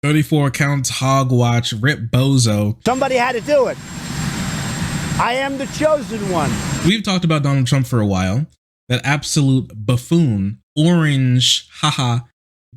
34 counts, hogwatch, rip bozo. Somebody had to do it. I am the chosen one. We've talked about Donald Trump for a while. That absolute buffoon, orange, haha,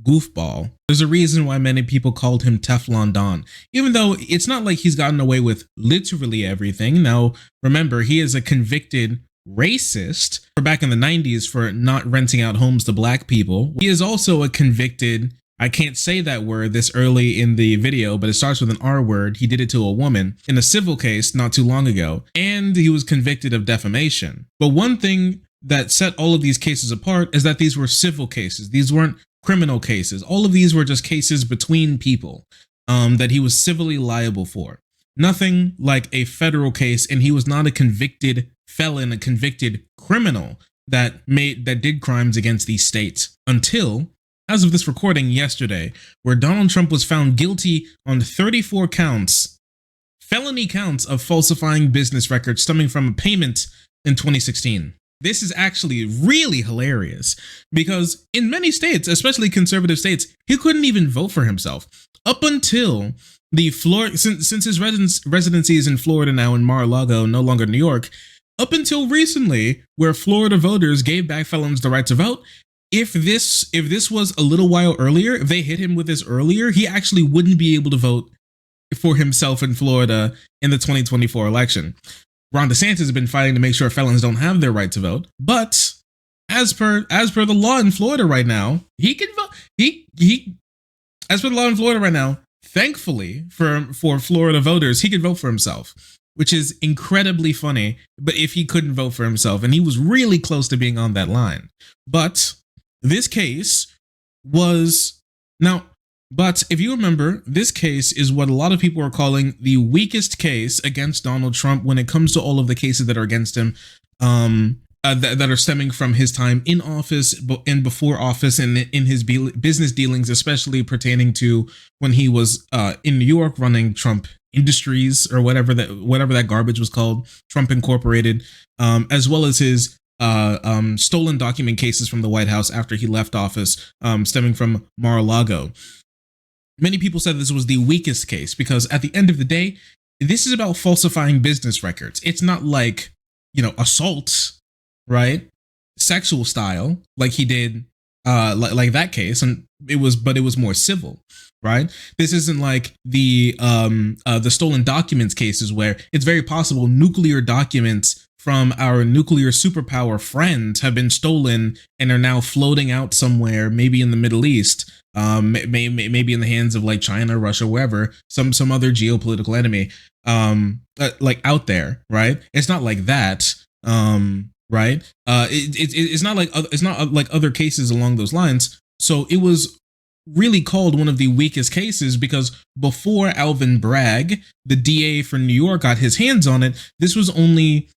goofball. There's a reason why many people called him Teflon Don, even though it's not like he's gotten away with literally everything. Now, remember, he is a convicted racist for back in the 90s for not renting out homes to black people. He is also a convicted, I can't say that word this early in the video, but it starts with an R word. He did it to a woman in a civil case not too long ago, and he was convicted of defamation. But one thing that set all of these cases apart is that these were civil cases. These weren't criminal cases. All of these were just cases between people that he was civilly liable for. Nothing like a federal case, and he was not a convicted felon, a convicted criminal that did crimes against these states until, as of this recording yesterday, where Donald Trump was found guilty on 34 counts, felony counts of falsifying business records stemming from a payment in 2016. This is actually really hilarious because in many states, especially conservative states, he couldn't even vote for himself up until since his residency is in Florida now, in Mar-a-Lago, no longer New York, up until recently, where Florida voters gave back felons the right to vote. If this was a little while earlier, if they hit him with this earlier, he actually wouldn't be able to vote for himself in Florida in the 2024 election. Ron DeSantis has been fighting to make sure felons don't have their right to vote, but as per the law in Florida right now, he can vote. As per the law in Florida right now, thankfully for Florida voters, he can vote for himself, which is incredibly funny. But if he couldn't vote for himself, and he was really close to being on that line, but this case was now. But if you remember, this case is what a lot of people are calling the weakest case against Donald Trump when it comes to all of the cases that are against him, that are stemming from his time in office and before office, and in his business dealings, especially pertaining to when he was in New York running Trump Industries or whatever that garbage was called, Trump Incorporated, as well as his stolen document cases from the White House after he left office, stemming from Mar-a-Lago. Many people said this was the weakest case because at the end of the day, this is about falsifying business records. It's not like, assault, right? Sexual style, like he did, like that case, and it was more civil, right? This isn't like the stolen documents cases where it's very possible nuclear documents from our nuclear superpower friends have been stolen and are now floating out somewhere, maybe in the Middle East, maybe in the hands of like China, Russia, wherever, some other geopolitical enemy, like out there, right? It's not like that, right? It's not like other cases along those lines. So it was really called one of the weakest cases because before Alvin Bragg, the DA for New York, got his hands on it, this was only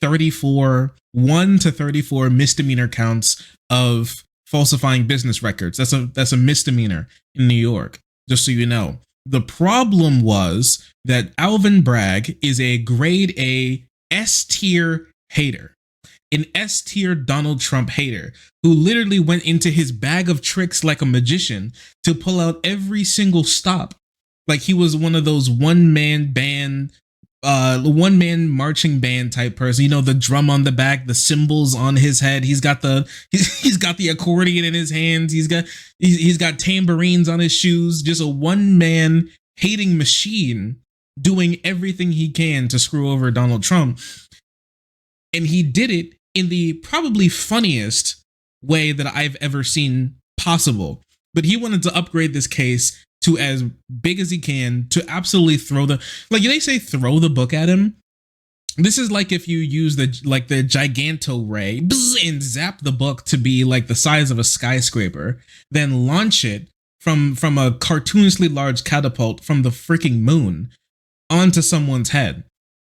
1 to 34 misdemeanor counts of falsifying business records. That's a misdemeanor in New York, just so you know. The problem was that Alvin Bragg is a grade A S-tier hater, an S-tier Donald Trump hater who literally went into his bag of tricks like a magician to pull out every single stop. Like he was one of those one-man marching band type person, the drum on the back, the cymbals on his head. He's got the accordion in his hands. He's got tambourines on his shoes. Just a one man hating machine doing everything he can to screw over Donald Trump. And he did it in the probably funniest way that I've ever seen possible. But he wanted to upgrade this case to as big as he can, to absolutely throw the book at him. This is like if you use the giganto ray and zap the book to be like the size of a skyscraper, then launch it from a cartoonishly large catapult from the freaking moon onto someone's head.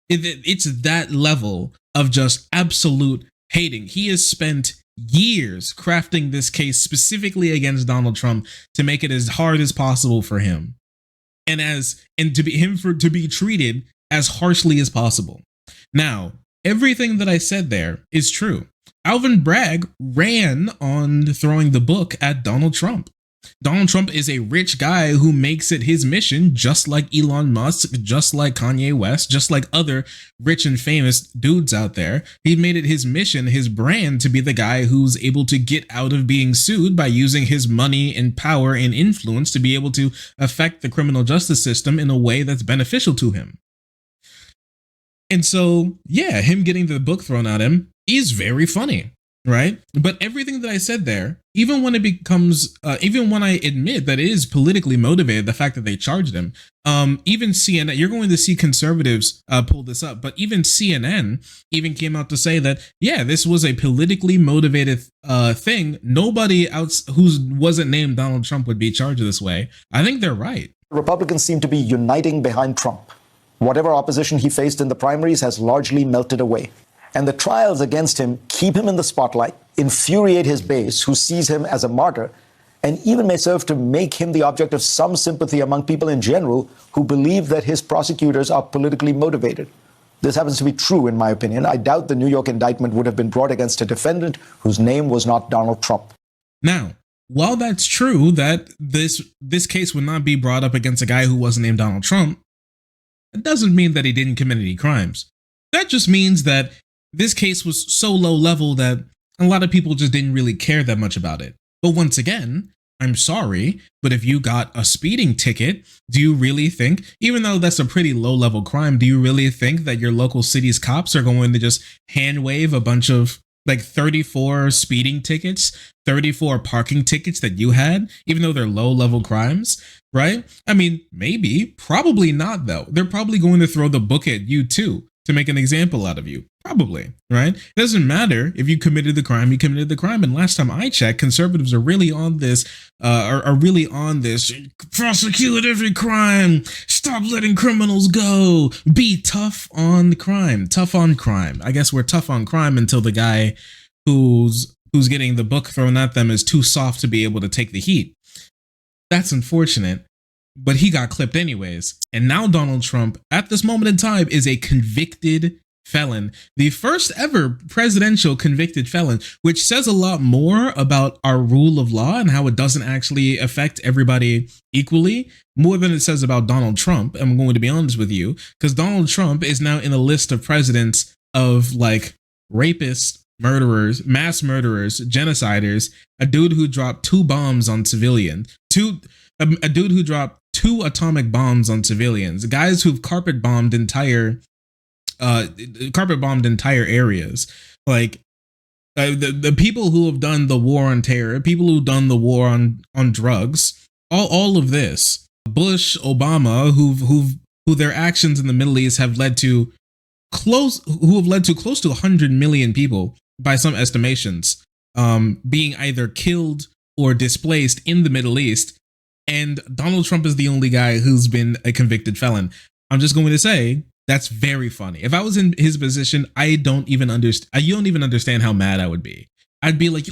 It's that level of just absolute hating. He has spent years crafting this case specifically against Donald Trump to make it as hard as possible for him, and to be treated as harshly as possible. Now, everything that I said there is true. Alvin Bragg ran on throwing the book at Donald Trump. Donald Trump is a rich guy who makes it his mission, just like Elon Musk, just like Kanye West, just like other rich and famous dudes out there. He made it his mission, his brand, to be the guy who's able to get out of being sued by using his money and power and influence to be able to affect the criminal justice system in a way that's beneficial to him. And so, yeah, him getting the book thrown at him is very funny. Right. But everything that I said there, even when it becomes, even when I admit that it is politically motivated, the fact that they charged him, even CNN, you're going to see conservatives pull this up, but even CNN even came out to say that, yeah, this was a politically motivated thing. Nobody else who wasn't named Donald Trump would be charged this way. I think they're right. Republicans seem to be uniting behind Trump. Whatever opposition he faced in the primaries has largely melted away. And the trials against him keep him in the spotlight, infuriate his base, who sees him as a martyr, and even may serve to make him the object of some sympathy among people in general who believe that his prosecutors are politically motivated. This happens to be true, in my opinion. I doubt the New York indictment would have been brought against a defendant whose name was not Donald Trump. Now, while that's true that this case would not be brought up against a guy who wasn't named Donald Trump, it doesn't mean that he didn't commit any crimes. That just means that this case was so low level that a lot of people just didn't really care that much about it. But once again, I'm sorry, but if you got a speeding ticket, do you really think, even though that's a pretty low level crime, do you really think that your local city's cops are going to just hand wave a bunch of like 34 speeding tickets, 34 parking tickets that you had, even though they're low level crimes, right? I mean, maybe, probably not though. They're probably going to throw the book at you too, to make an example out of you. Probably, right? It doesn't matter if you committed the crime, you committed the crime. And last time I checked, conservatives are really on this, are really on this. Prosecute every crime. Stop letting criminals go. Be tough on crime. Tough on crime. I guess we're tough on crime until the guy who's getting the book thrown at them is too soft to be able to take the heat. That's unfortunate. But he got clipped anyways. And now Donald Trump, at this moment in time, is a convicted felon, the first ever presidential convicted felon, which says a lot more about our rule of law and how it doesn't actually affect everybody equally, more than it says about Donald Trump. I'm going to be honest with you, because Donald Trump is now in a list of presidents of like rapists, murderers, mass murderers, genociders, a dude who dropped 2 bombs on civilians, a dude who dropped 2 atomic bombs on civilians, guys who've carpet bombed entire areas, like the people who have done the war on terror, people who've done the war on drugs, all of this. Bush, Obama, who their actions in the Middle East have led to close to 100 million people by some estimations, being either killed or displaced in the Middle East. And Donald Trump is the only guy who's been a convicted felon. I'm just going to say that's very funny. If I was in his position, I don't even understand. You don't even understand how mad I would be. I'd be like,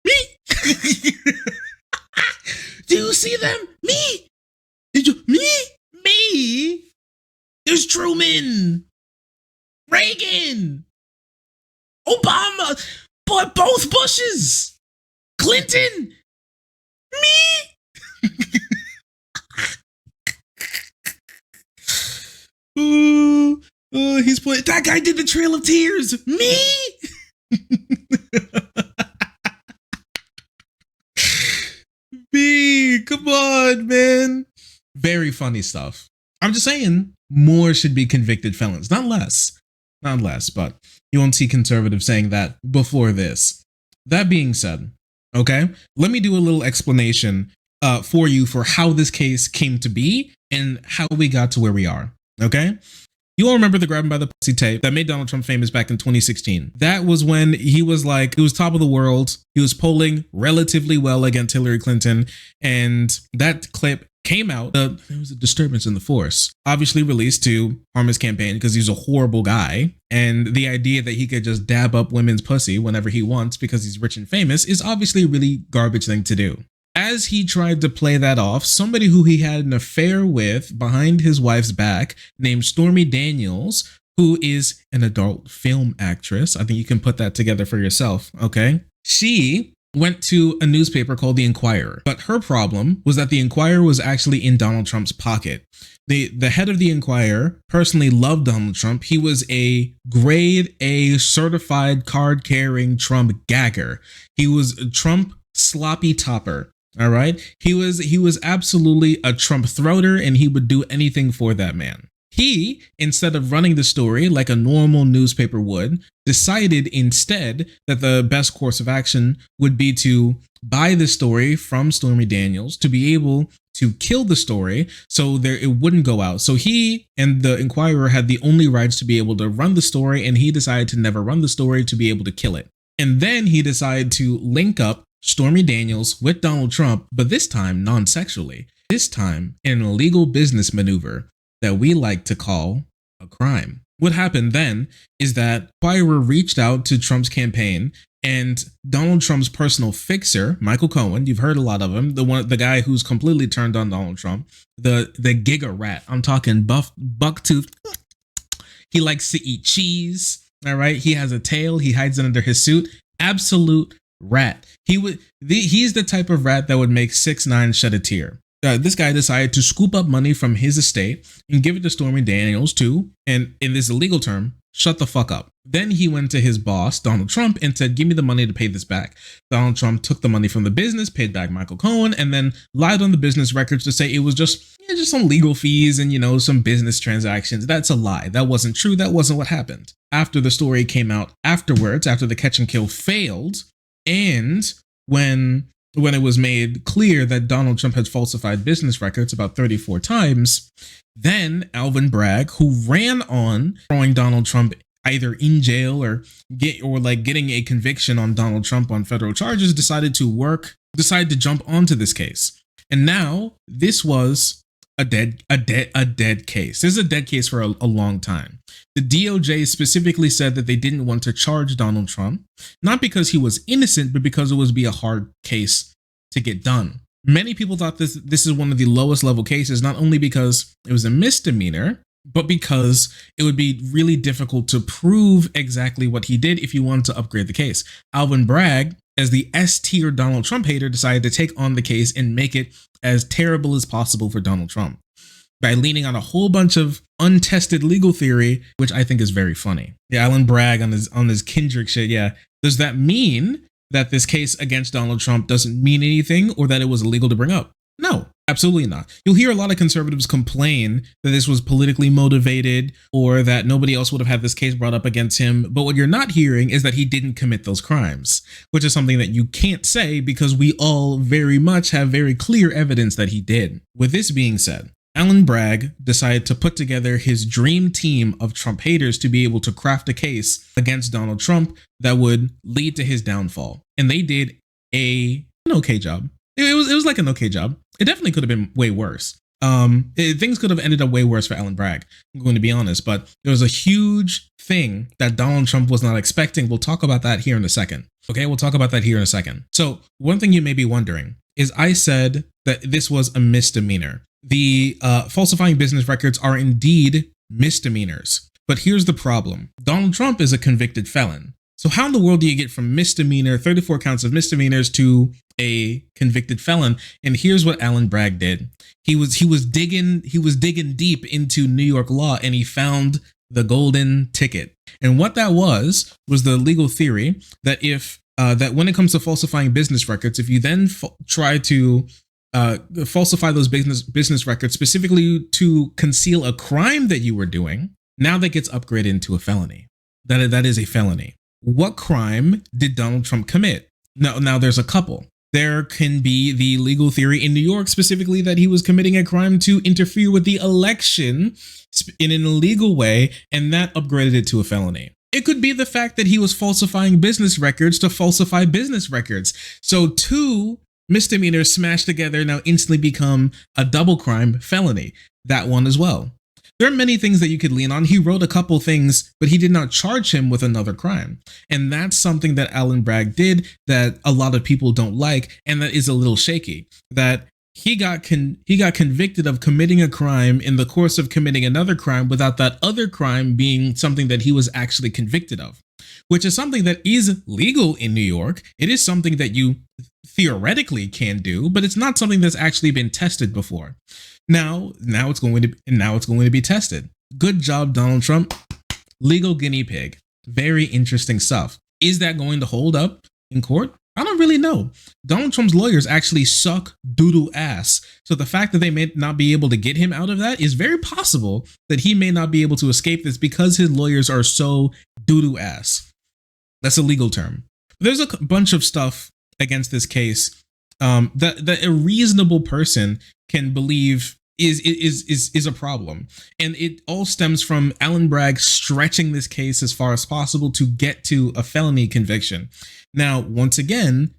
me? Do you see them? Me? Did you? Me? There's Truman, Reagan, Obama, but both Bushes, Clinton, me. He's playing. That guy did the Trail of Tears. Me. Me. Come on, man. Very funny stuff. I'm just saying, more should be convicted felons, not less. Not less, but you won't see conservatives saying that before this. That being said, okay, let me do a little explanation for you for how this case came to be and how we got to where we are. Okay, you all remember the grab him by the pussy tape that made Donald Trump famous back in 2016. That was when he was top of the world. He was polling relatively well against Hillary Clinton. And that clip came out. There was a disturbance in the force, obviously released to harm his campaign because he's a horrible guy. And the idea that he could just dab up women's pussy whenever he wants because he's rich and famous is obviously a really garbage thing to do. As he tried to play that off, somebody who he had an affair with behind his wife's back named Stormy Daniels, who is an adult film actress. I think you can put that together for yourself, okay? She went to a newspaper called The Inquirer. But her problem was that The Inquirer was actually in Donald Trump's pocket. The head of The Inquirer personally loved Donald Trump. He was a grade A certified card-carrying Trump gagger. He was a Trump sloppy topper. All right. He was absolutely a Trump throater, and he would do anything for that man. He, instead of running the story like a normal newspaper would, decided instead that the best course of action would be to buy the story from Stormy Daniels to be able to kill the story so it wouldn't go out. So he and the Inquirer had the only rights to be able to run the story, and he decided to never run the story to be able to kill it. And then he decided to link up Stormy Daniels with Donald Trump, but this time non-sexually. This time in an illegal business maneuver that we like to call a crime. What happened then is that Inquirer reached out to Trump's campaign, and Donald Trump's personal fixer, Michael Cohen, you've heard a lot of him, the guy who's completely turned on Donald Trump, the giga rat. I'm talking bucktooth. He likes to eat cheese. All right, he has a tail. He hides it under his suit. Absolute rat. He's the type of rat that would make 6ix9ine shed a tear. This guy decided to scoop up money from his estate and give it to Stormy Daniels to, and in this illegal term, shut the fuck up. Then he went to his boss, Donald Trump, and said, give me the money to pay this back. Donald Trump took the money from the business, paid back Michael Cohen, and then lied on the business records to say it was just some legal fees and, some business transactions. That's a lie. That wasn't true. That wasn't what happened. After the story came out afterwards, after the catch and kill failed, and when it was made clear that Donald Trump had falsified business records about 34 times, then Alvin Bragg, who ran on throwing Donald Trump either in jail or getting a conviction on Donald Trump on federal charges, decided to jump onto this case. And now this was a dead case. This is a dead case for a long time. The DOJ specifically said that they didn't want to charge Donald Trump, not because he was innocent, but because it would be a hard case to get done. Many people thought this is one of the lowest level cases, not only because it was a misdemeanor, but because it would be really difficult to prove exactly what he did if you wanted to upgrade the case. Alvin Bragg, as the S-tier Donald Trump hater, decided to take on the case and make it as terrible as possible for Donald Trump by leaning on a whole bunch of untested legal theory, which I think is very funny. Yeah, Alvin Bragg on his Kendrick shit. Yeah, does that mean that this case against Donald Trump doesn't mean anything, or that it was illegal to bring up? No, absolutely not. You'll hear a lot of conservatives complain that this was politically motivated or that nobody else would have had this case brought up against him. But what you're not hearing is that he didn't commit those crimes, which is something that you can't say because we all very much have very clear evidence that he did. With this being said, Alvin Bragg decided to put together his dream team of Trump haters to be able to craft a case against Donald Trump that would lead to his downfall. And they did an okay job. It was like an okay job. It definitely could have been way worse. Things could have ended up way worse for Alvin Bragg, I'm going to be honest, but there was a huge thing that Donald Trump was not expecting. We'll talk about that here in a second. Okay, we'll talk about that here in a second. So one thing you may be wondering is I said that this was a misdemeanor. The falsifying business records are indeed misdemeanors. But here's the problem. Donald Trump is a convicted felon. So how in the world do you get from misdemeanor, 34 counts of misdemeanors, to a convicted felon? And here's what Alvin Bragg did. He was digging deep into New York law, and he found the golden ticket. And what that was the legal theory that that when it comes to falsifying business records, if you then try to falsify those business records specifically to conceal a crime that you were doing, now that gets upgraded into a felony. That is a felony. What crime did Donald Trump commit? Now there's a couple. There can be the legal theory in New York specifically that he was committing a crime to interfere with the election in an illegal way, and that upgraded it to a felony. It could be the fact that he was falsifying business records to falsify business records. So two misdemeanors smashed together now instantly become a double crime felony. That one as well. There are many things that you could lean on. He wrote a couple things, but he did not charge him with another crime. And that's something that Alvin Bragg did that a lot of people don't like, and that is a little shaky. That he got convicted of committing a crime in the course of committing another crime without that other crime being something that he was actually convicted of. which is something that is legal in New York. It is something that you theoretically can do, but it's not something that's actually been tested before. Now it's going to be tested. Good job, Donald Trump. Legal guinea pig. Very interesting stuff. Is that going to hold up in court? I don't really know. Donald Trump's lawyers actually suck doo-doo ass. So the fact that they may not be able to get him out of that is very possible that he may not be able to escape this because his lawyers are so doo-doo ass. That's a legal term. There's a bunch of stuff against this case that a reasonable person can believe is a problem. And it all stems from Alvin Bragg stretching this case as far as possible to get to a felony conviction. Now, once again,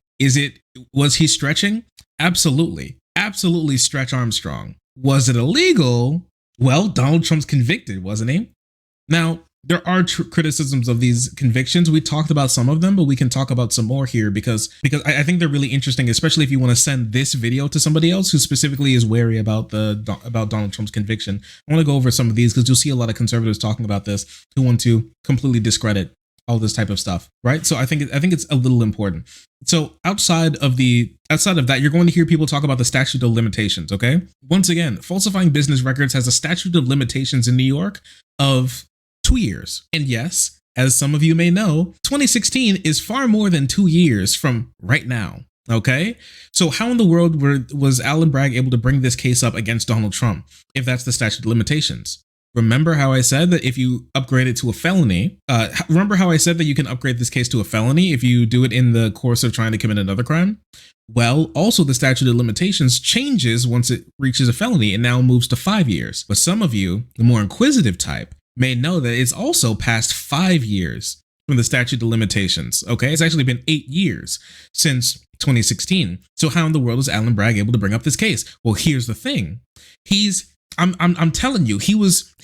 was he stretching? Absolutely. Absolutely Stretch Armstrong. Was it illegal? Well, Donald Trump's convicted, wasn't he? Now, there are criticisms of these convictions. We talked about some of them, but we can talk about some more here because I think they're really interesting, especially if you want to send this video to somebody else who specifically is wary about Donald Trump's conviction. I want to go over some of these because you'll see a lot of conservatives talking about this who want to completely discredit all this type of stuff, right? So I think it's a little important. So outside of that, you're going to hear people talk about the statute of limitations, okay? Once again, falsifying business records has a statute of limitations in New York of 2 years. And yes, as some of you may know, 2016 is far more than 2 years from right now. Okay. So how in the world was Alvin Bragg able to bring this case up against Donald Trump if that's the statute of limitations? Remember how I said that if you upgrade it to a felony, remember how I said that you can upgrade this case to a felony if you do it in the course of trying to commit another crime? Well, also the statute of limitations changes once it reaches a felony and now moves to 5 years. But some of you, the more inquisitive type, may know that it's also past 5 years from the statute of limitations. Okay, it's actually been 8 years since 2016. So how in the world is Alvin Bragg able to bring up this case? Well, here's the thing. I'm telling you, he was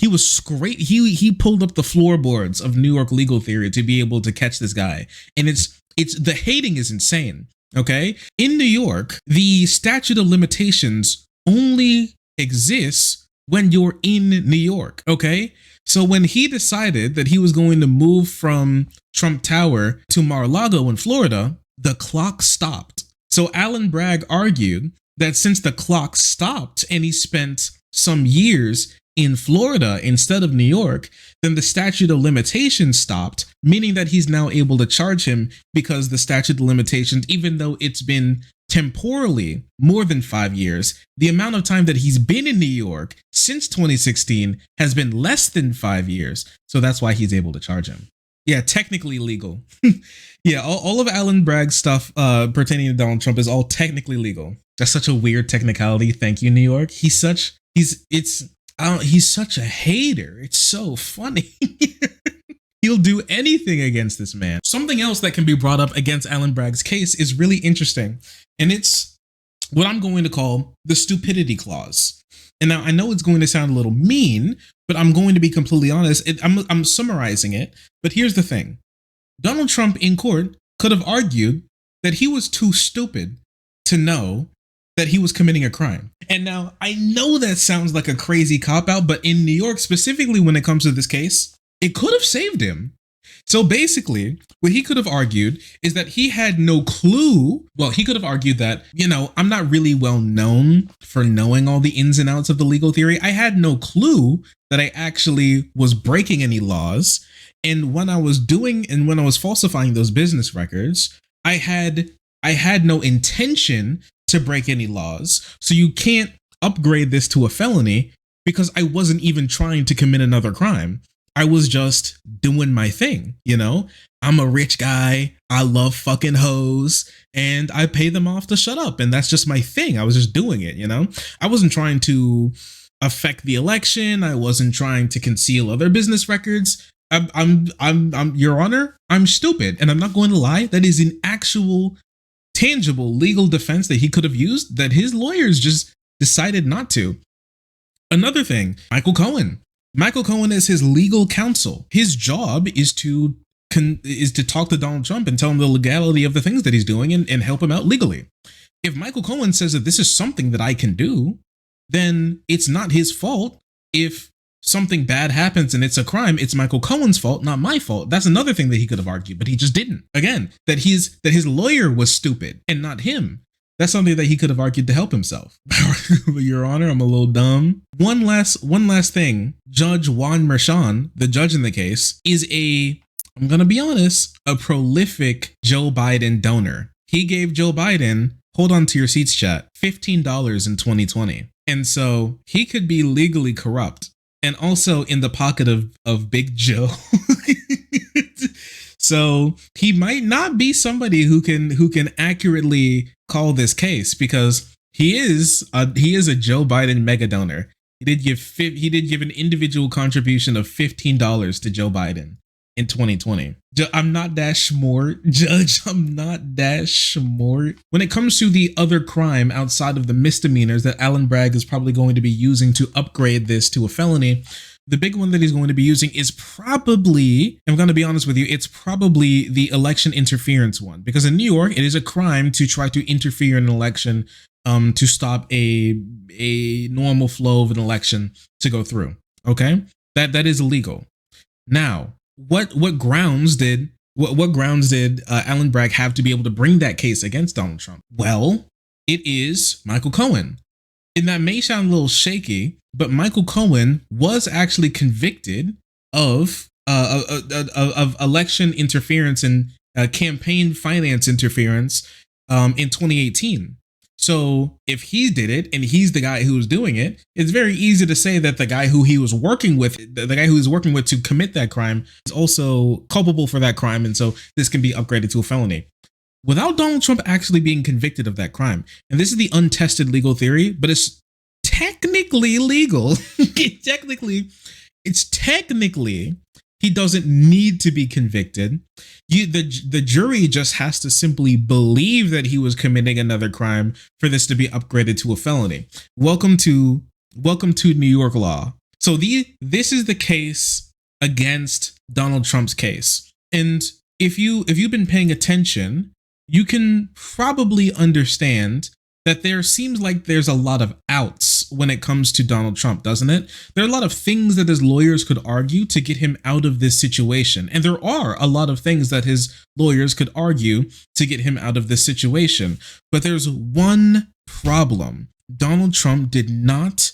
great. He pulled up the floorboards of New York legal theory to be able to catch this guy. And it's the hating is insane. Okay, in New York, the statute of limitations only exists when you're in New York. Okay. So when he decided that he was going to move from Trump Tower to Mar-a-Lago in Florida, the clock stopped. So Alvin Bragg argued that since the clock stopped and he spent some years in Florida instead of New York, then the statute of limitations stopped, meaning that he's now able to charge him because the statute of limitations, even though it's been temporally more than 5 years, the amount of time that he's been in New York since 2016 has been less than 5 years. So that's why he's able to charge him. Yeah, technically legal. Yeah, all of Alvin Bragg's stuff pertaining to Donald Trump is all technically legal. That's such a weird technicality. Thank you, New York. He's such a hater. It's so funny. He'll do anything against this man. Something else that can be brought up against Alvin Bragg's case is really interesting. And it's what I'm going to call the stupidity clause. And now I know it's going to sound a little mean, but I'm going to be completely honest. I'm summarizing it. But here's the thing. Donald Trump in court could have argued that he was too stupid to know that he was committing a crime. And now I know that sounds like a crazy cop-out, but in New York, specifically when it comes to this case, it could have saved him. So basically, what he could have argued is that he had no clue. Well, he could have argued that, I'm not really well known for knowing all the ins and outs of the legal theory. I had no clue that I actually was breaking any laws. And when I was falsifying those business records, I had no intention to break any laws. So you can't upgrade this to a felony because I wasn't even trying to commit another crime. I was just doing my thing, I'm a rich guy. I love fucking hoes and I pay them off to shut up. And that's just my thing. I was just doing it, I wasn't trying to affect the election. I wasn't trying to conceal other business records. I'm Your Honor, I'm stupid. And I'm not going to lie. That is an actual tangible legal defense that he could have used that his lawyers just decided not to. Another thing, Michael Cohen is his legal counsel. His job is to talk to Donald Trump and tell him the legality of the things that he's doing and help him out legally. If Michael Cohen says that this is something that I can do, then it's not his fault if something bad happens and it's a crime, it's Michael Cohen's fault, not my fault. That's another thing that he could have argued, but he just didn't. Again, that his lawyer was stupid and not him. That's something that he could have argued to help himself. Your Honor, I'm a little dumb. One last thing. Judge Juan Merchan, the judge in the case, is I'm gonna be honest, a prolific Joe Biden donor. He gave Joe Biden, hold on to your seats, chat, $15 in 2020. And so he could be legally corrupt and also in the pocket of Big Joe. So he might not be somebody who can accurately call this case, because he is a Joe Biden mega donor. He did give an individual contribution of $15 to Joe Biden in 2020. I'm not that smart, Judge. I'm not that smart. When it comes to the other crime outside of the misdemeanors that Alan Bragg is probably going to be using to upgrade this to a felony, the big one that he's going to be using is probably, I'm going to be honest with you, it's probably the election interference one. Because in New York, it is a crime to try to interfere in an election to stop a normal flow of an election to go through. Okay? That is illegal. Now, what grounds did Alan Bragg have to be able to bring that case against Donald Trump? Well, it is Michael Cohen. And that may sound a little shaky, but Michael Cohen was actually convicted of election interference and campaign finance interference in 2018. So if he did it and he's the guy who was doing it, it's very easy to say that the guy who he was working with, the guy who was working with to commit that crime, is also culpable for that crime. And so this can be upgraded to a felony without Donald Trump actually being convicted of that crime. And this is the untested legal theory, but it's technically legal. It's technically, he doesn't need to be convicted. The jury just has to simply believe that he was committing another crime for this to be upgraded to a felony. Welcome to New York law. So this is the case against Donald Trump's case. And if you've been paying attention, you can probably understand that there seems like there's a lot of outs when it comes to Donald Trump, doesn't it? There are a lot of things that his lawyers could argue to get him out of this situation. And there are a lot of things that his lawyers could argue to get him out of this situation. But there's one problem Donald Trump did not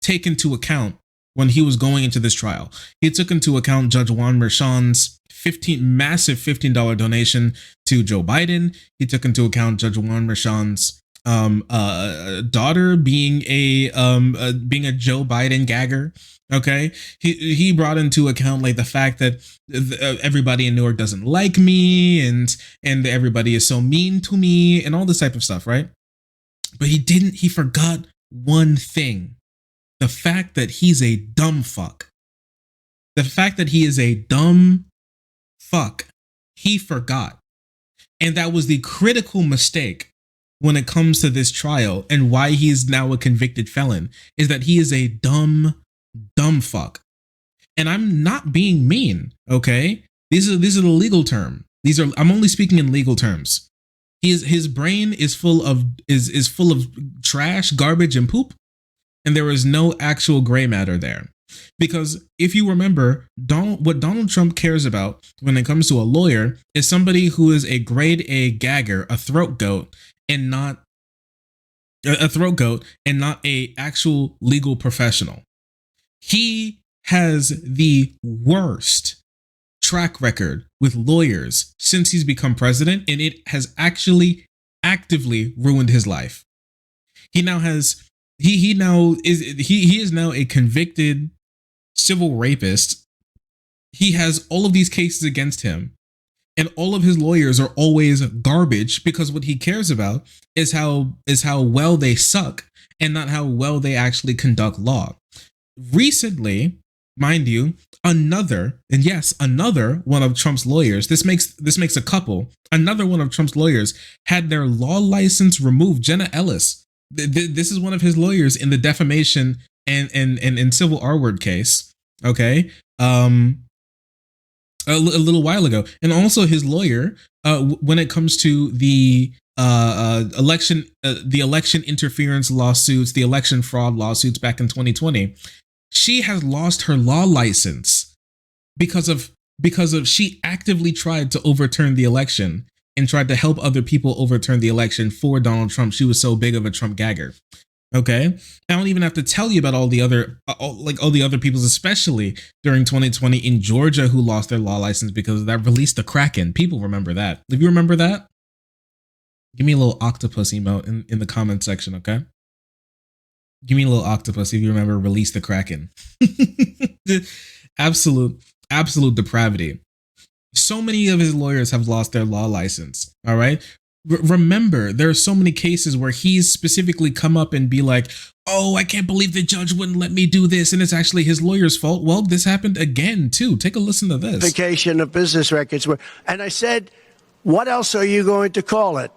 take into account when he was going into this trial. He took into account Judge Juan Merchan's massive $15 donation to Joe Biden. He took into account Judge Juan Merchan's daughter being a Joe Biden gagger. Okay, he brought into account like the fact that everybody in New York doesn't like me, and everybody is so mean to me, and all this type of stuff, right? But he forgot one thing: the fact that he's a dumb fuck. The fact that he is a dumb fuck, he forgot, and that was the critical mistake when it comes to this trial, and why he is now a convicted felon, is that he is a dumb fuck. And I'm not being mean, okay? These are the legal term. I'm only speaking in legal terms. His brain is full of trash, garbage, and poop, and there is no actual gray matter there. Because if you remember, what Donald Trump cares about when it comes to a lawyer is somebody who is a grade A gagger, a throat goat, and not a actual legal professional. He has the worst track record with lawyers since he's become president, and it has actually actively ruined his life. He is now a convicted civil rapist. He has all of these cases against him, and all of his lawyers are always garbage, because what he cares about is how well they suck and not how well they actually conduct law. Recently, mind you, another one of Trump's lawyers, this makes a couple, another one of Trump's lawyers had their law license removed. Jenna Ellis, this is one of his lawyers in the defamation and civil R-word case. Okay. A little while ago. And also his lawyer, when it comes to the election interference lawsuits, the election fraud lawsuits back in 2020, She has lost her law license because of she actively tried to overturn the election and tried to help other people overturn the election for Donald Trump. She was so big of a Trump gagger. Okay, I don't even have to tell you about all the other peoples, especially during 2020 in Georgia, who lost their law license because of that. Released the Kraken. People remember that. If you remember that, give me a little octopus emote in the comment section. Okay, give me a little octopus if you remember. Release the Kraken. absolute depravity. So many of his lawyers have lost their law license. All right. Remember, there are so many cases where he's specifically come up and be like, oh, I can't believe the judge wouldn't let me do this. And it's actually his lawyer's fault. Well, this happened again, too. Take a listen to this. Vacation of business records. And I said, what else are you going to call it?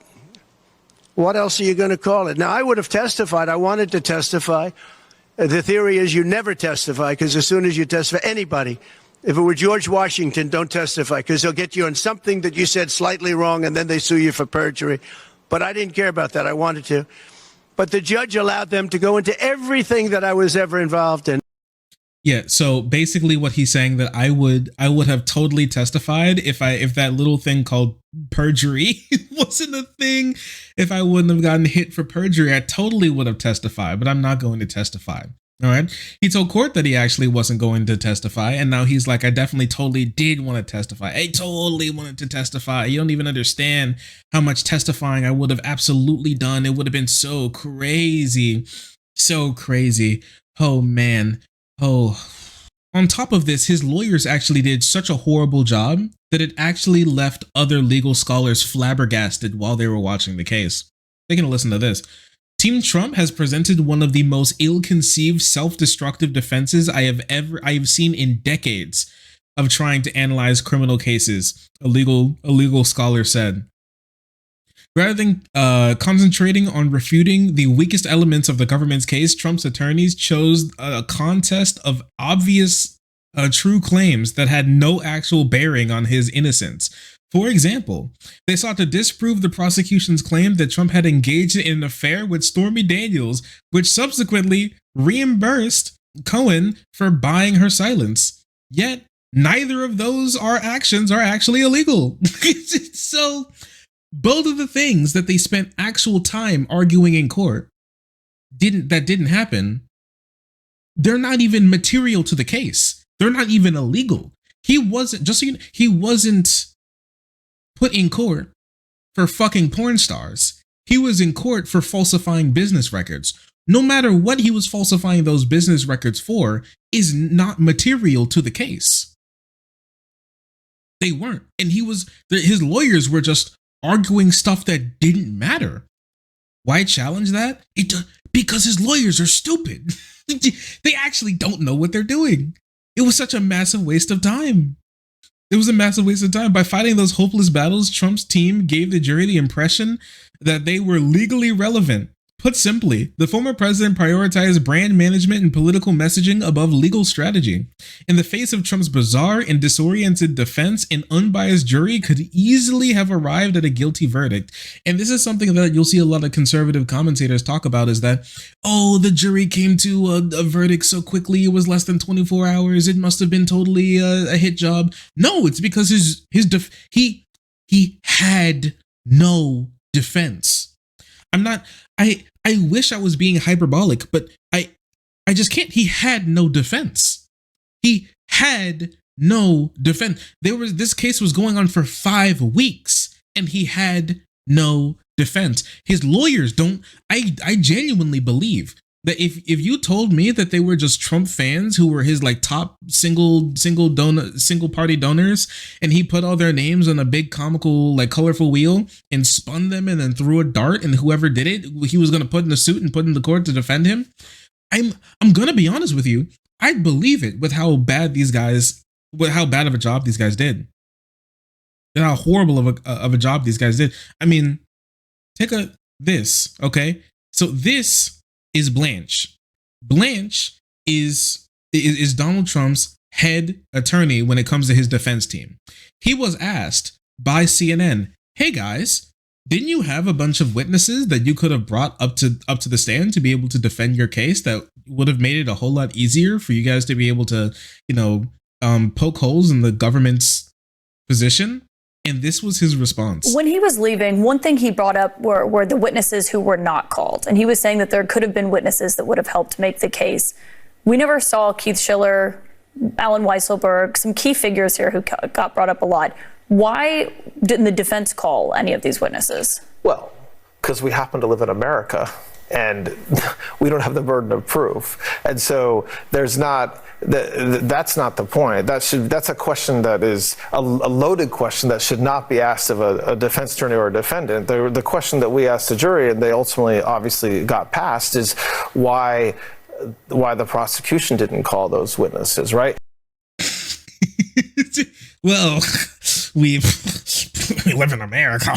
What else are you going to call it? Now, I would have testified. I wanted to testify. The theory is you never testify because as soon as you testify, anybody, if it were George Washington, don't testify because they'll get you on something that you said slightly wrong and then they sue you for perjury. But I didn't care about that. I wanted to. But the judge allowed them to go into everything that I was ever involved in. Yeah, so basically what he's saying that I would have totally testified if that little thing called perjury wasn't a thing. If I wouldn't have gotten hit for perjury, I totally would have testified, but I'm not going to testify. All right. He told court that he actually wasn't going to testify. And now he's like, I definitely totally did want to testify. I totally wanted to testify. You don't even understand how much testifying I would have absolutely done. It would have been so crazy. So crazy. Oh, man. Oh. On top of this, his lawyers actually did such a horrible job that it actually left other legal scholars flabbergasted while they were watching the case. Taking a listen to this. Team Trump has presented one of the most ill-conceived self-destructive defenses I have seen in decades of trying to analyze criminal cases, a legal scholar said. Rather than concentrating on refuting the weakest elements of the government's case, Trump's attorneys chose a contest of obvious true claims that had no actual bearing on his innocence. For example, they sought to disprove the prosecution's claim that Trump had engaged in an affair with Stormy Daniels, which subsequently reimbursed Cohen for buying her silence. Yet, neither of those actions are actually illegal. So, both of the things that they spent actual time arguing in court didn't happen. They're not even material to the case. They're not even illegal. He wasn't put in court for fucking porn stars. He was in court for falsifying business records. No matter what he was falsifying those business records for is not material to the case. They weren't. And his lawyers were just arguing stuff that didn't matter. Why challenge that? Because his lawyers are stupid. They actually don't know what they're doing. It was such a massive waste of time. It was a massive waste of time. By fighting those hopeless battles, Trump's team gave the jury the impression that they were legally relevant. Put simply, the former president prioritized brand management and political messaging above legal strategy. In the face of Trump's bizarre and disoriented defense, an unbiased jury could easily have arrived at a guilty verdict. And this is something that you'll see a lot of conservative commentators talk about, is that, oh, the jury came to a verdict so quickly, it was less than 24 hours, it must have been totally a hit job. No, it's because he had no defense. I wish I was being hyperbolic, but I just can't. He had no defense. He had no defense. This case was going on for 5 weeks and he had no defense. His lawyers I genuinely believe that if you told me that they were just Trump fans who were his like top single party donors, and he put all their names on a big comical like colorful wheel and spun them and then threw a dart, and whoever did it he was going to put in a suit and put in the court to defend him, I'm going to be honest with you, I'd believe it with how bad of a job these guys did, and how horrible of a job these guys did. I mean, take this, okay? So this is Blanche. Blanche is Donald Trump's head attorney when it comes to his defense team. He was asked by CNN, "Hey guys, didn't you have a bunch of witnesses that you could have brought up to the stand to be able to defend your case that would have made it a whole lot easier for you guys to be able to, poke holes in the government's position. And this was his response. When he was leaving, one thing he brought up were the witnesses who were not called. And he was saying that there could have been witnesses that would have helped make the case. We never saw Keith Schiller, Alan Weisselberg, some key figures here who got brought up a lot. Why didn't the defense call any of these witnesses? Well, because we happen to live in America and we don't have the burden of proof. And so that's not the point. That's a question that is a loaded question that should not be asked of a defense attorney or a defendant. The question that we asked the jury, and they ultimately obviously got passed, is why the prosecution didn't call those witnesses, right? Well, we live in America.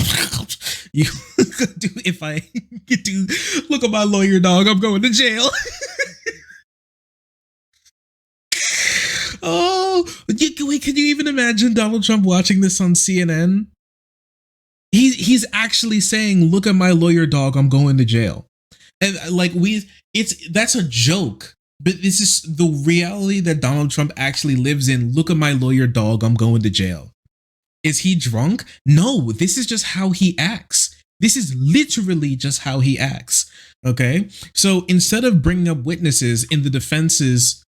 If I do look at my lawyer, dog, I'm going to jail. Oh, wait, can you even imagine Donald Trump watching this on CNN? He's actually saying, look at my lawyer, dog, I'm going to jail. And that's a joke. But this is the reality that Donald Trump actually lives in. Look at my lawyer, dog, I'm going to jail. Is he drunk? No, this is just how he acts. This is literally just how he acts. Okay. So instead of bringing up witnesses in the defense's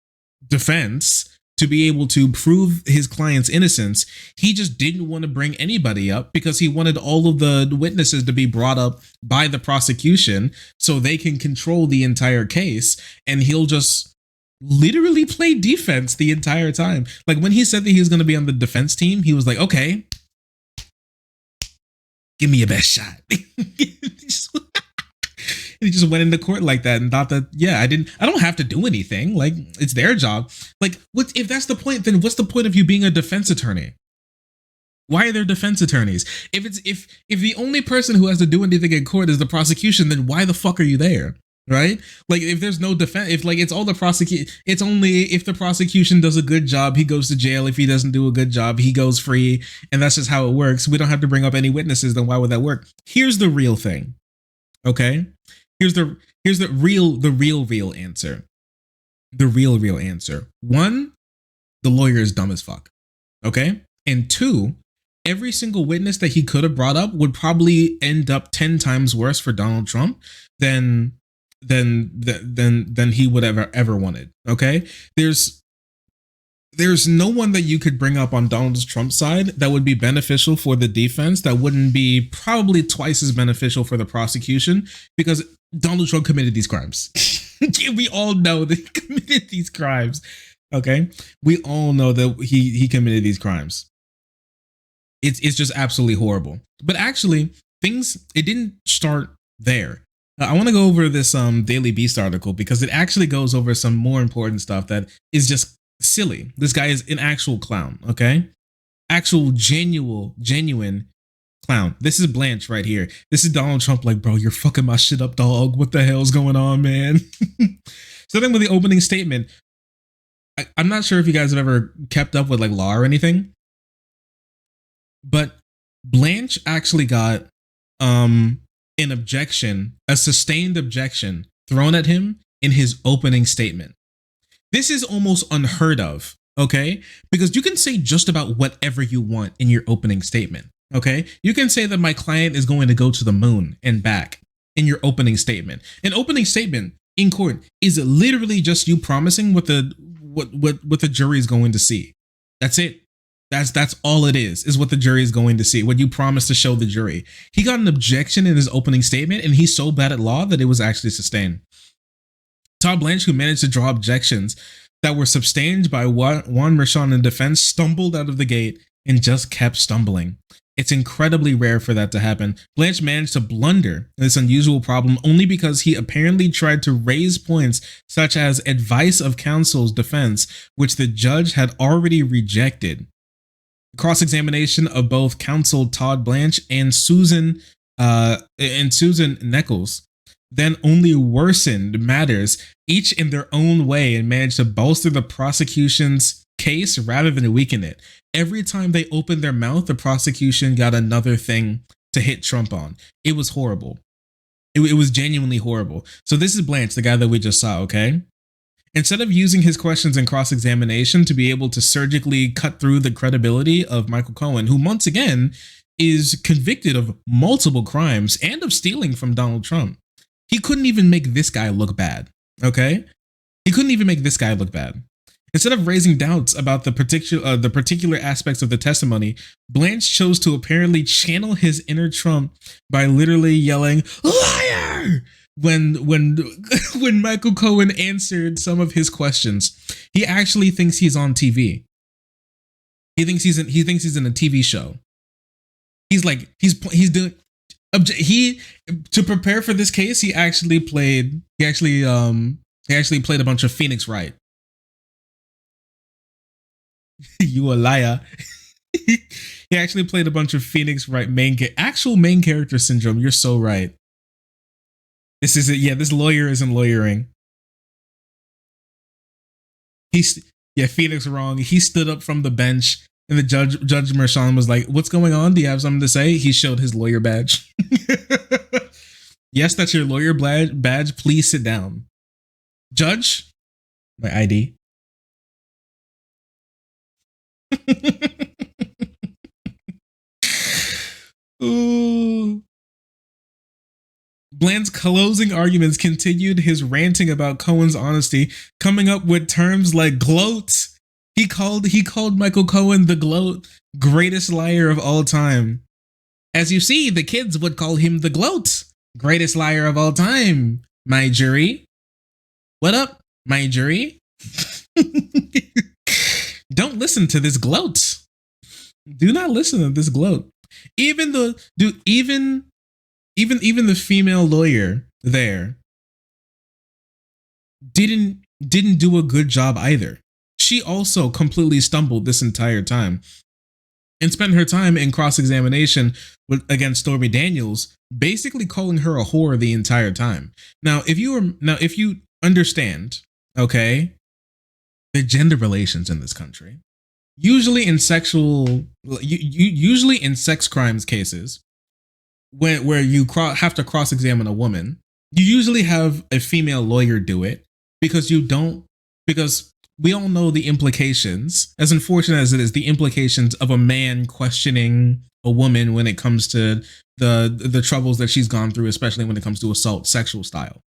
defense to be able to prove his client's innocence, he just didn't want to bring anybody up because he wanted all of the witnesses to be brought up by the prosecution so they can control the entire case, and he'll just literally play defense the entire time. Like when he said that he was going to be on the defense team, he was like, okay, give me your best shot. He just went into court like that and thought that, yeah, I don't have to do anything. Like, it's their job. Like, what if that's the point, then what's the point of you being a defense attorney? Why are there defense attorneys? If the only person who has to do anything in court is the prosecution, then why the fuck are you there? Right? Like, if there's no defense, if like it's all the prosecute, it's only if the prosecution does a good job, he goes to jail. If he doesn't do a good job, he goes free. And that's just how it works. We don't have to bring up any witnesses. Then why would that work? Here's the real thing. Okay? Here's the real answer. The real answer. One, the lawyer is dumb as fuck. Okay? And two, every single witness that he could have brought up would probably end up 10 times worse for Donald Trump than he would ever wanted. Okay? There's no one that you could bring up on Donald Trump's side that would be beneficial for the defense, that wouldn't be probably twice as beneficial for the prosecution, because Donald Trump committed these crimes. We all know that he committed these crimes. Okay? We all know that he committed these crimes. It's just absolutely horrible. But actually, it didn't start there. I want to go over this Daily Beast article because it actually goes over some more important stuff that is just silly. This guy is an actual clown, okay? Actual genuine clown. This is Blanche right here. This is Donald Trump like, bro, you're fucking my shit up, dog. What the hell's going on, man? Starting with the opening statement. I'm not sure if you guys have ever kept up with like law or anything, but Blanche actually got an objection, a sustained objection thrown at him in his opening statement. This is almost unheard of, okay? Because you can say just about whatever you want in your opening statement, okay? You can say that my client is going to go to the moon and back in your opening statement. An opening statement in court is literally just you promising what the jury is going to see. That's it. That's all it is what the jury is going to see, what you promised to show the jury. He got an objection in his opening statement, and he's so bad at law that it was actually sustained. Todd Blanche, who managed to draw objections that were sustained by Juan Merchan in defense, stumbled out of the gate and just kept stumbling. It's incredibly rare for that to happen. Blanche managed to blunder this unusual problem only because he apparently tried to raise points such as advice of counsel's defense, which the judge had already rejected. Cross-examination of both counsel Todd Blanche and Susan Nichols then only worsened matters, each in their own way, and managed to bolster the prosecution's case rather than weaken it. Every time they opened their mouth, the prosecution got another thing to hit Trump on. It was horrible. It was genuinely horrible. So this is Blanche, the guy that we just saw, okay? Instead of using his questions in cross-examination to be able to surgically cut through the credibility of Michael Cohen, who once again is convicted of multiple crimes and of stealing from Donald Trump, he couldn't even make this guy look bad. Okay? He couldn't even make this guy look bad. Instead of raising doubts about the particular aspects of the testimony, Blanche chose to apparently channel his inner Trump by literally yelling "liar" when Michael Cohen answered some of his questions. He actually thinks he's on TV. He thinks he's in a TV show. He's doing. He, to prepare for this case, he actually played a bunch of Phoenix Wright. You a liar. He actually played a bunch of Phoenix Wright actual main character syndrome. You're so right. This is it. Yeah, this lawyer isn't lawyering. Phoenix wrong. He stood up from the bench and the Judge Mershon was like, "What's going on? Do you have something to say?" He showed his lawyer badge. Yes, that's your lawyer badge. Please sit down. Judge, my ID. Ooh. Bland's closing arguments continued his ranting about Cohen's honesty, coming up with terms like gloat. He called Michael Cohen the gloat, greatest liar of all time. As you see, the kids would call him the gloat, greatest liar of all time. My jury. What up, my jury? Don't listen to this gloat. Do not listen to this gloat. Even the female lawyer there didn't do a good job either. She also completely stumbled this entire time and spent her time in cross-examination against Stormy Daniels, basically calling her a whore the entire time. Now, if you understand, okay, the gender relations in this country, usually in sex crimes cases, where you have to cross-examine a woman, you usually have a female lawyer do it because we all know the implications, as unfortunate as it is, the implications of a man questioning a woman when it comes to the troubles that she's gone through, especially when it comes to assault, sexual style.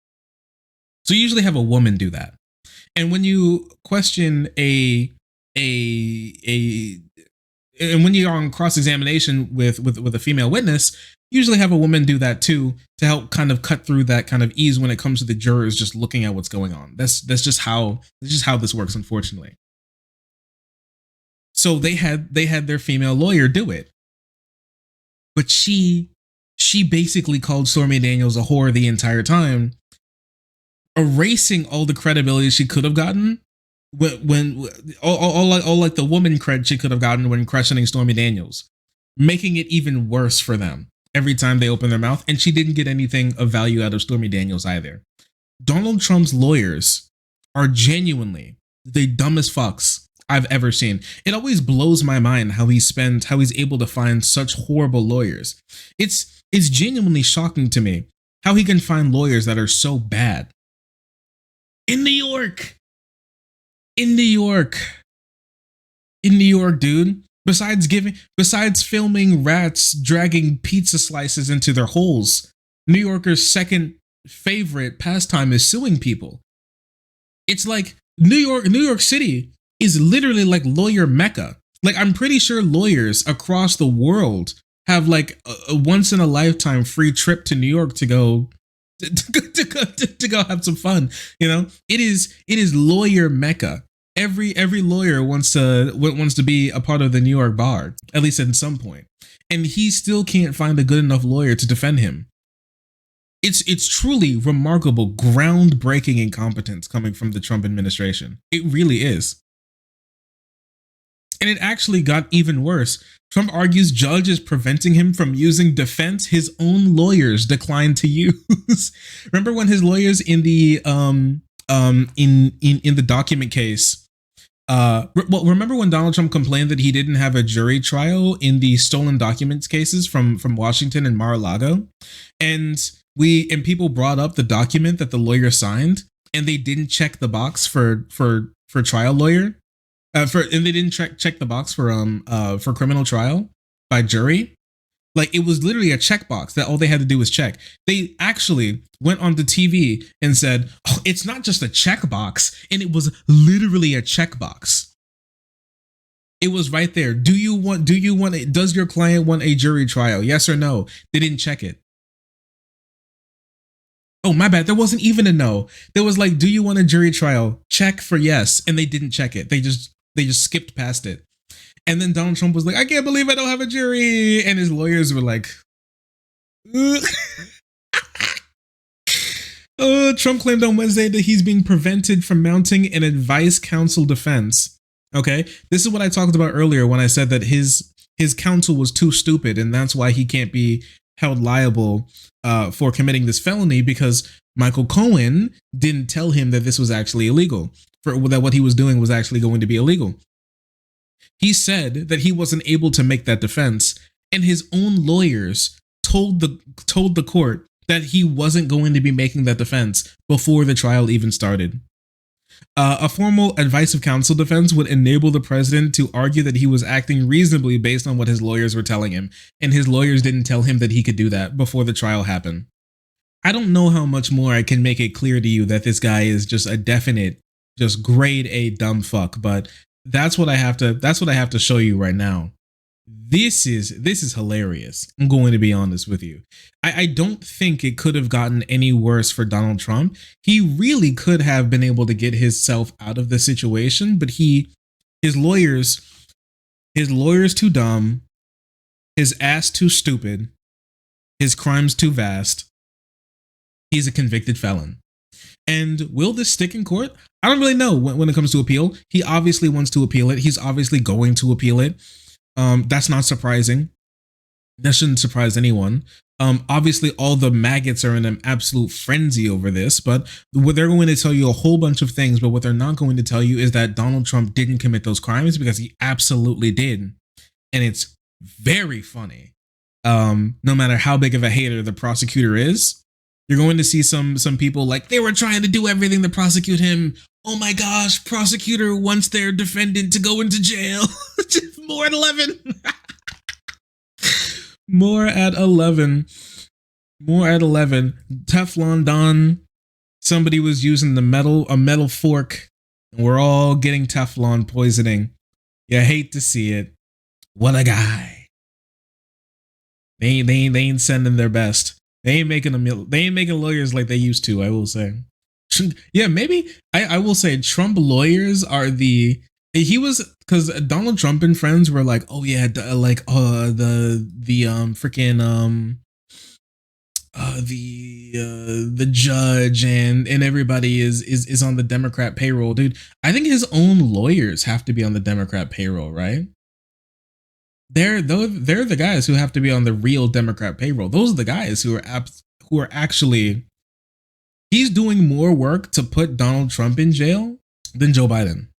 So you usually have a woman do that. And when you question and when you're on cross-examination with a female witness, you usually have a woman do that too, to help kind of cut through that kind of ease when it comes to the jurors just looking at what's going on. That's just how this works, unfortunately. So they had their female lawyer do it, but she basically called Stormy Daniels a whore the entire time, erasing all the credibility she could have gotten when all like the woman cred she could have gotten when questioning Stormy Daniels, making it even worse for them every time they open their mouth. And she didn't get anything of value out of Stormy Daniels either. Donald Trump's lawyers are genuinely the dumbest fucks I've ever seen. It always blows my mind how he's able to find such horrible lawyers. It's genuinely shocking to me how he can find lawyers that are so bad. In New York, dude. Besides filming rats dragging pizza slices into their holes, New Yorkers' second favorite pastime is suing people. It's like New York City is literally like lawyer mecca. Like, I'm pretty sure lawyers across the world have like a once in a lifetime free trip to New York to go have some fun. You know, it is lawyer mecca. Every lawyer wants to be a part of the New York bar, at least at some point, and he still can't find a good enough lawyer to defend him. It's truly remarkable, groundbreaking incompetence coming from the Trump administration. It really is. And it actually got even worse. Trump argues judge is preventing him from using defense his own lawyers declined to use. Remember when his lawyers in the in the document case, remember when Donald Trump complained that he didn't have a jury trial in the stolen documents cases from Washington and Mar-a-Lago, and people brought up the document that the lawyer signed, and they didn't check the box for trial lawyer, and they didn't check the box for criminal trial by jury. Like, it was literally a checkbox that all they had to do was check. They actually went onto TV and said, oh, it's not just a checkbox. And it was literally a checkbox. It was right there. Does your client want a jury trial? Yes or no? They didn't check it. Oh, my bad. There wasn't even a no. There was like, do you want a jury trial? Check for yes. And they didn't check it. They just skipped past it. And then Donald Trump was like, I can't believe I don't have a jury. And his lawyers were like, Trump claimed on Wednesday that he's being prevented from mounting an advice counsel defense. Okay, this is what I talked about earlier when I said that his counsel was too stupid, and that's why he can't be held liable for committing this felony, because Michael Cohen didn't tell him that this was actually illegal, that what he was doing was actually going to be illegal. He said that he wasn't able to make that defense, and his own lawyers told the court that he wasn't going to be making that defense before the trial even started. A formal advice of counsel defense would enable the president to argue that he was acting reasonably based on what his lawyers were telling him, and his lawyers didn't tell him that he could do that before the trial happened. I don't know how much more I can make it clear to you that this guy is just a definite, just grade A dumb fuck, but that's what I have to show you right now. This is hilarious. I'm going to be honest with you. I don't think it could have gotten any worse for Donald Trump. He really could have been able to get himself out of the situation, but his lawyers too dumb, his ass too stupid, his crimes too vast. He's a convicted felon. And will this stick in court? I don't really know when it comes to appeal. He obviously wants to appeal it. He's obviously going to appeal it. That's not surprising. That shouldn't surprise anyone. Obviously, all the maggots are in an absolute frenzy over this, but they're going to tell you a whole bunch of things, but what they're not going to tell you is that Donald Trump didn't commit those crimes, because he absolutely did. And it's very funny. No matter how big of a hater the prosecutor is, you're going to see some people like, they were trying to do everything to prosecute him. Oh my gosh, prosecutor wants their defendant to go into jail. More at 11. More at 11. More at 11. Teflon Don. Somebody was using a metal fork, and we're all getting Teflon poisoning. You hate to see it. What a guy. They ain't sending their best. They ain't making lawyers like they used to, I will say. Yeah, maybe I will say Trump lawyers are because Donald Trump and friends were like, oh yeah, the judge and everybody is on the Democrat payroll, dude. I think his own lawyers have to be on the Democrat payroll, right? They're the guys who have to be on the real Democrat payroll. Those are the guys who are actually. He's doing more work to put Donald Trump in jail than Joe Biden.